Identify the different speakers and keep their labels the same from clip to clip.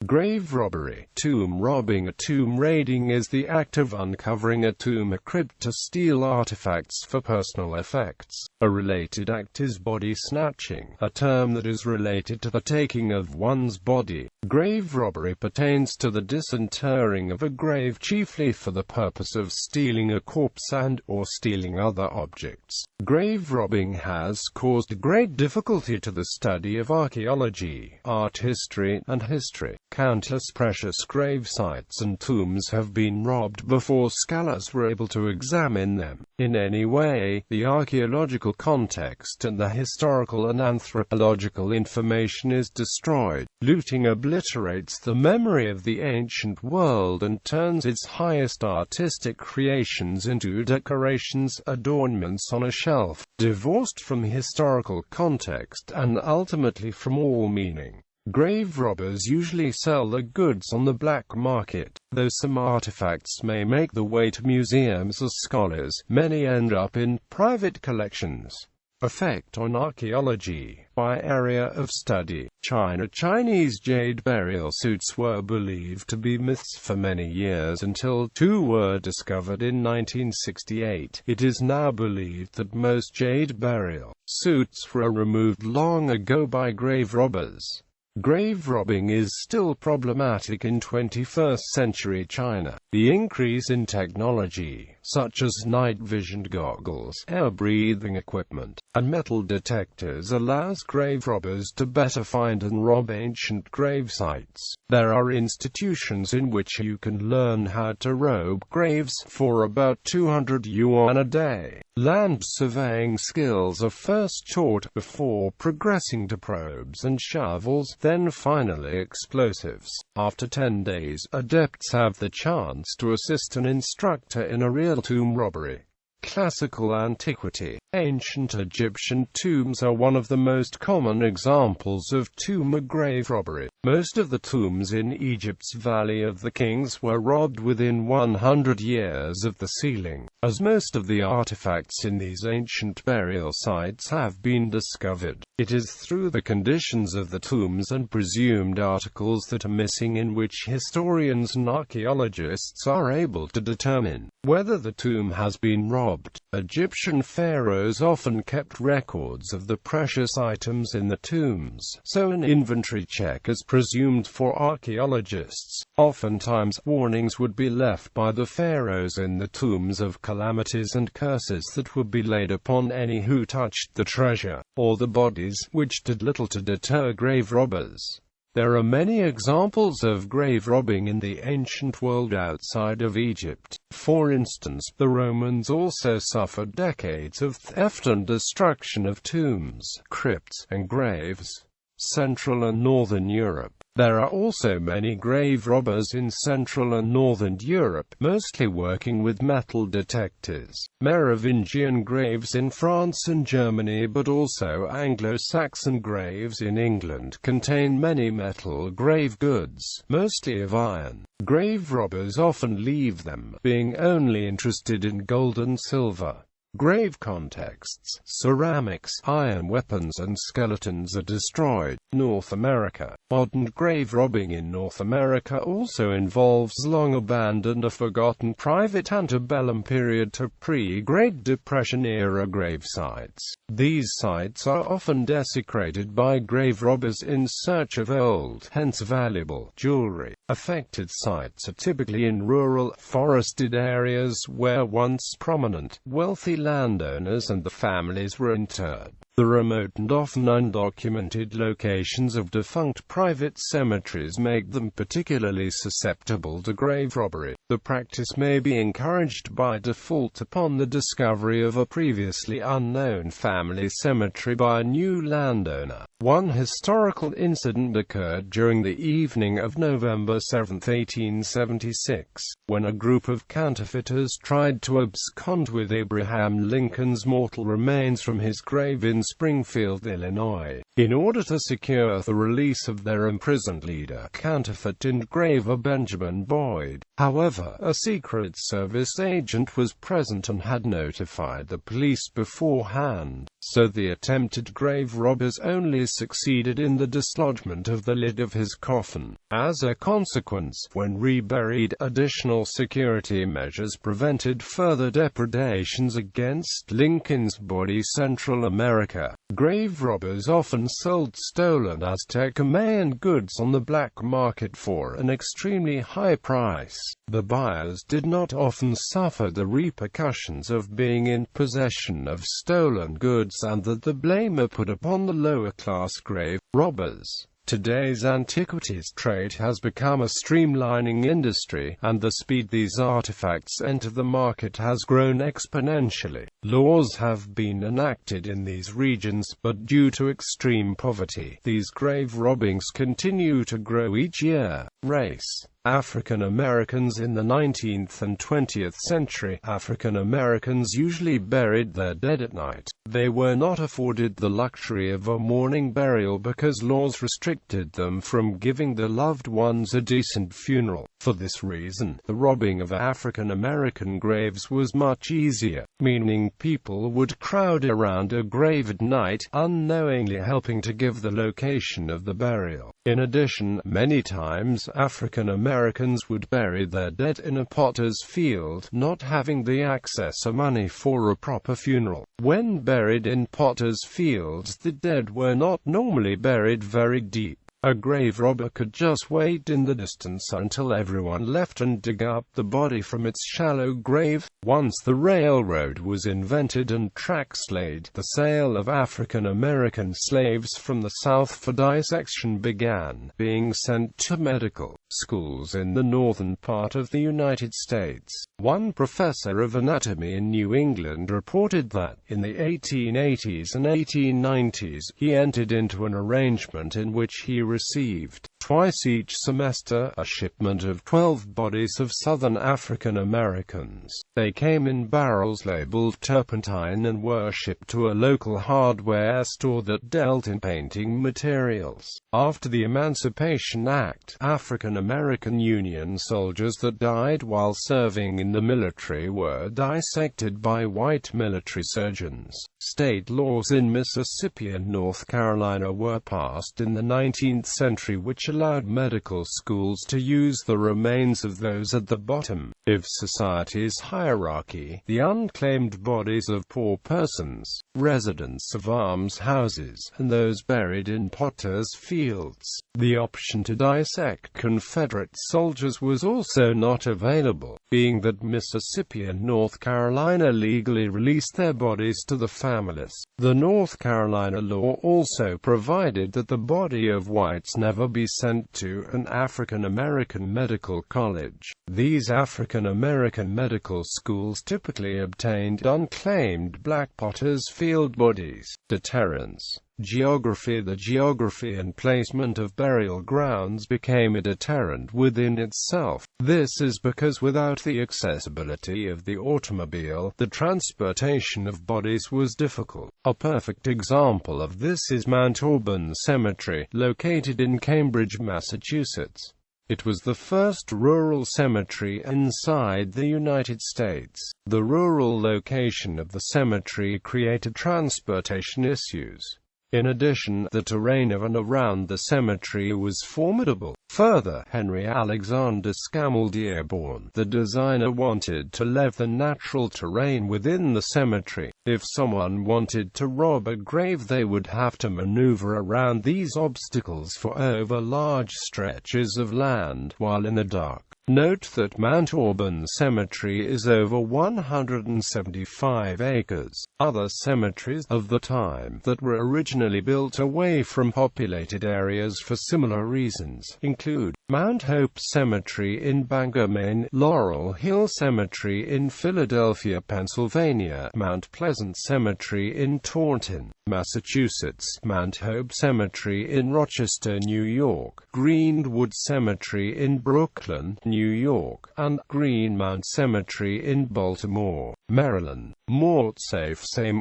Speaker 1: Grave robbery. Tomb robbing. A tomb raiding is the act of uncovering a tomb or crypt to steal artifacts for personal effects. A related act is body snatching, a term that is related to the taking of one's body. Grave robbery pertains to the disinterring of a grave, chiefly for the purpose of stealing a corpse and/or stealing other objects. Grave robbing has caused great difficulty to the study of archaeology, art history, and history. Countless precious grave sites and tombs have been robbed before scholars were able to examine them. In any way, the archaeological context and the historical and anthropological information is destroyed. Looting obliterates the memory of the ancient world and turns its highest artistic creations into decorations, adornments on a shelf, divorced from historical context and ultimately from all meaning. Grave robbers usually sell the goods on the black market. Though some artifacts may make the way to museums as scholars, many end up in private collections. Effect on archaeology. By area of study. China. Chinese jade burial suits were believed to be myths for many years until two were discovered in 1968. It is now believed that most jade burial suits were removed long ago by grave robbers. Grave robbing is still problematic in 21st century China. The increase in technology, such as night vision goggles, air-breathing equipment, and metal detectors allows grave robbers to better find and rob ancient grave sites. There are institutions in which you can learn how to rob graves for about 200 yuan a day. Land surveying skills are first taught before progressing to probes and shovels, then finally explosives. After 10 days, adepts have the chance to assist an instructor in a real tomb robbery. Classical antiquity. Ancient Egyptian tombs are one of the most common examples of tomb or grave robbery. Most of the tombs in Egypt's Valley of the Kings were robbed within 100 years of the sealing. As most of the artifacts in these ancient burial sites have been discovered, it is through the conditions of the tombs and presumed articles that are missing in which historians and archaeologists are able to determine whether the tomb has been robbed. Egyptian pharaohs often kept records of the precious items in the tombs, so an inventory check is presumed for archaeologists. Oftentimes, warnings would be left by the pharaohs in the tombs of calamities and curses that would be laid upon any who touched the treasure, or the bodies, which did little to deter grave robbers. There are many examples of grave robbing in the ancient world outside of Egypt. For instance, the Romans also suffered decades of theft and destruction of tombs, crypts, and graves. Central and Northern Europe. There are also many grave robbers in Central and Northern Europe, mostly working with metal detectors. Merovingian graves in France and Germany, but also Anglo-Saxon graves in England, contain many metal grave goods, mostly of iron. Grave robbers often leave them, being only interested in gold and silver. Grave contexts. Ceramics, iron weapons and skeletons are destroyed. North America. Modern grave robbing in North America also involves long-abandoned or forgotten private antebellum period to pre-Great Depression era grave sites. These sites are often desecrated by grave robbers in search of old, hence valuable, jewelry. Affected sites are typically in rural, forested areas where once prominent, wealthy landowners and the families were interred. The remote and often undocumented locations of defunct private cemeteries make them particularly susceptible to grave robbery. The practice may be encouraged by default upon the discovery of a previously unknown family cemetery by a new landowner. One historical incident occurred during the evening of November 7, 1876, when a group of counterfeiters tried to abscond with Abraham Lincoln's mortal remains from his grave in Springfield, Illinois. In order to secure the release of their imprisoned leader, counterfeit engraver Benjamin Boyd. However, a Secret Service agent was present and had notified the police beforehand. so the attempted grave robbers only succeeded in the dislodgement of the lid of his coffin. As a consequence, when reburied, additional security measures prevented further depredations against Lincoln's body. Central America. Grave robbers often sold stolen Aztec Mayan goods on the black market for an extremely high price. The buyers did not often suffer the repercussions of being in possession of stolen goods, and that the blame were put upon the lower-class grave robbers. Today's antiquities trade has become a streamlining industry, and the speed these artifacts enter the market has grown exponentially. Laws have been enacted in these regions, but due to extreme poverty, these grave robbings continue to grow each year. Race. African Americans. In the 19th and 20th century, African Americans usually buried their dead at night. They were not afforded the luxury of a morning burial because laws restricted them from giving their loved ones a decent funeral. For this reason, the robbing of African American graves was much easier, meaning people would crowd around a grave at night, unknowingly helping to give the location of the burial. In addition, many times African Americans would bury their dead in a potter's field, not having the access or money for a proper funeral. When buried in potter's fields, the dead were not normally buried very deep. A grave robber could just wait in the distance until everyone left and dig up the body from its shallow grave. Once the railroad was invented and tracks laid, the sale of African American slaves from the South for dissection began, being sent to medical schools in the northern part of the United States. One professor of anatomy in New England reported that, in the 1880s and 1890s, he entered into an arrangement in which he received, twice each semester, a shipment of 12 bodies of Southern African Americans. They came in barrels labeled turpentine and were shipped to a local hardware store that dealt in painting materials. After the Emancipation Act, African American Union soldiers that died while serving in the military were dissected by white military surgeons. State laws in Mississippi and North Carolina were passed in the 19th century which allowed medical schools to use the remains of those at the bottom of society's hierarchy, the unclaimed bodies of poor persons, residents of almshouses, and those buried in potters' fields. The option to dissect Confederate soldiers was also not available, being that Mississippi and North Carolina legally released their bodies to the families. The North Carolina law also provided that the body of whites never be sent to an African American medical college. These African American medical schools typically obtained unclaimed black potters' field bodies. Deterrence. Geography. The geography and placement of burial grounds became a deterrent within itself. This is because without the accessibility of the automobile, the transportation of bodies was difficult. A perfect example of this is Mount Auburn Cemetery, located in Cambridge, Massachusetts. It was the first rural cemetery inside the United States. The rural location of the cemetery created transportation issues. In addition, the terrain of and around the cemetery was formidable. Further, Henry Alexander Scammell Dearborn, the designer, wanted to level the natural terrain within the cemetery. If someone wanted to rob a grave, they would have to maneuver around these obstacles for over large stretches of land, while in the dark. Note that Mount Auburn Cemetery is over 175 acres. Other cemeteries of the time that were originally built away from populated areas for similar reasons include Mount Hope Cemetery in Bangor, Maine, Laurel Hill Cemetery in Philadelphia, Pennsylvania, Mount Pleasant Cemetery in Taunton, Massachusetts, Mount Hope Cemetery in Rochester, New York, Greenwood Cemetery in Brooklyn, New York, and Greenmount Cemetery in Baltimore, Maryland. Mortsafe. A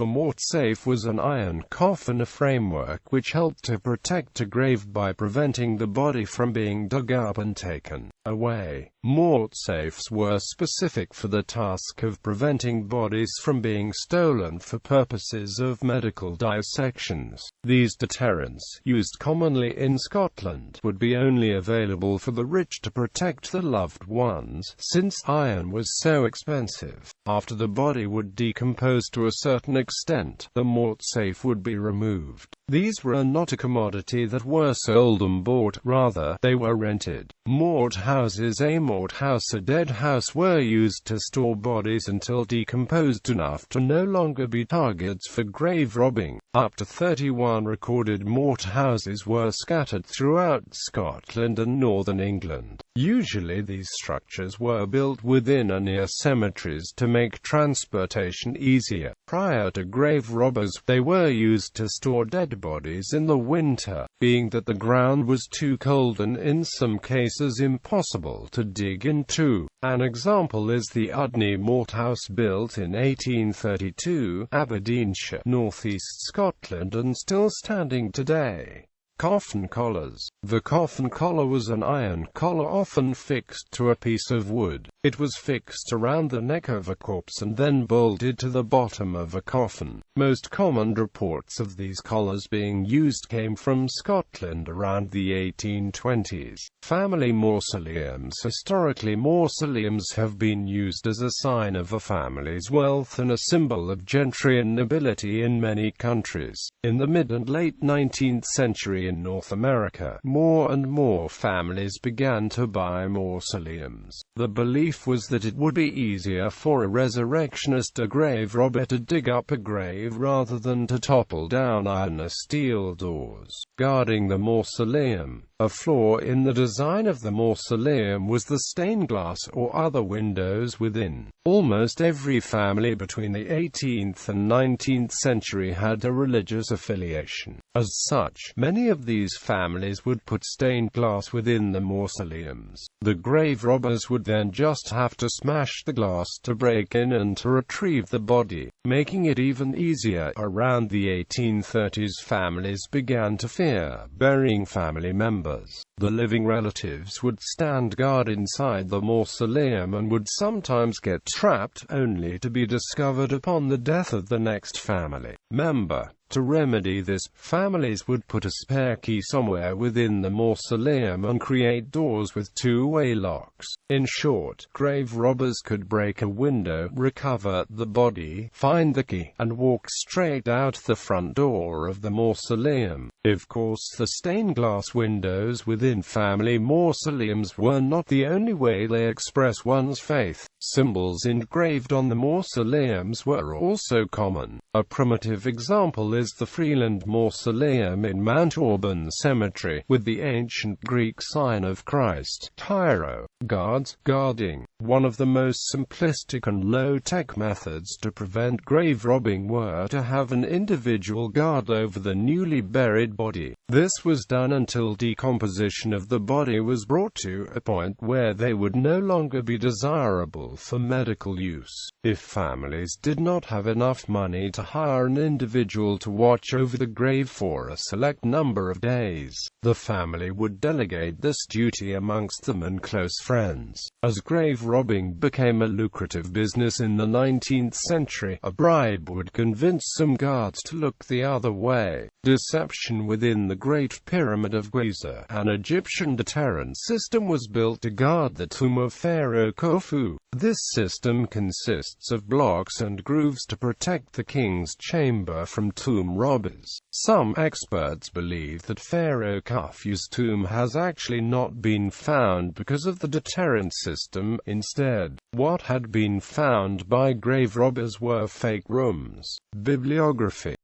Speaker 1: mortsafe was an iron coffin framework which helped to protect a grave by preventing the body from being dug up and taken away. Mortsafes were specific for the task of preventing bodies from being stolen for purposes of medical dissections. These deterrents, used commonly in Scotland, would be only available for the rich to protect their loved ones, since iron was so expensive. After the body would decompose to a certain extent, the mortsafe would be removed. These were not a commodity that were sold and bought, rather, they were rented. Mort houses. A mort house, a dead house, were used to store bodies until decomposed enough to no longer be targets for grave robbing. Up to 31 recorded mort houses were scattered throughout Scotland and northern England. Usually these structures were built within or near cemeteries to make transportation easier. Prior to grave robbers, they were used to store dead bodies in the winter, being that the ground was too cold and in some cases impossible to dig into. An example is the Udney Mort House, built in 1832, Aberdeenshire, northeast Scotland, and still standing today. Coffin collars. The coffin collar was an iron collar often fixed to a piece of wood. It was fixed around the neck of a corpse and then bolted to the bottom of a coffin. Most common reports of these collars being used came from Scotland around the 1820s. Family mausoleums. Historically, mausoleums have been used as a sign of a family's wealth and a symbol of gentry and nobility in many countries. In the mid and late 19th century in North America, more and more families began to buy mausoleums. The belief was that it would be easier for a resurrectionist or grave robber to dig up a grave rather than to topple down iron or steel doors. Guarding the mausoleum. A flaw in the design of the mausoleum was the stained glass or other windows within. Almost every family between the 18th and 19th century had a religious affiliation. As such, many of these families would put stained glass within the mausoleums. The grave robbers would then just have to smash the glass to break in and to retrieve the body, making it even easier. Around the 1830s, families began to fear burying family members. The living relatives would stand guard inside the mausoleum and would sometimes get trapped, only to be discovered upon the death of the next family member. To remedy this, families would put a spare key somewhere within the mausoleum and create doors with two-way locks. In short, grave robbers could break a window, recover the body, find the key, and walk straight out the front door of the mausoleum. Of course, the stained glass windows within family mausoleums were not the only way they express one's faith. Symbols engraved on the mausoleums were also common. A primitive example is the Freeland Mausoleum in Mount Auburn Cemetery, with the ancient Greek sign of Christ, Tyro, guards, guarding. One of the most simplistic and low-tech methods to prevent grave robbing were to have an individual guard over the newly buried body. This was done until decomposition of the body was brought to a point where they would no longer be desirable for medical use. If families did not have enough money to hire an individual to watch over the grave for a select number of days, the family would delegate this duty amongst them and close friends. As grave robbing became a lucrative business in the 19th century, a bribe would convince some guards to look the other way. Deception. Within the Great Pyramid of Giza, an Egyptian deterrent system was built to guard the tomb of Pharaoh Khufu. This system consists of blocks and grooves to protect the king's chamber from tomb robbers. Some experts believe that Pharaoh Khufu's tomb has actually not been found because of the deterrent system. Instead, what had been found by grave robbers were fake rooms. Bibliography.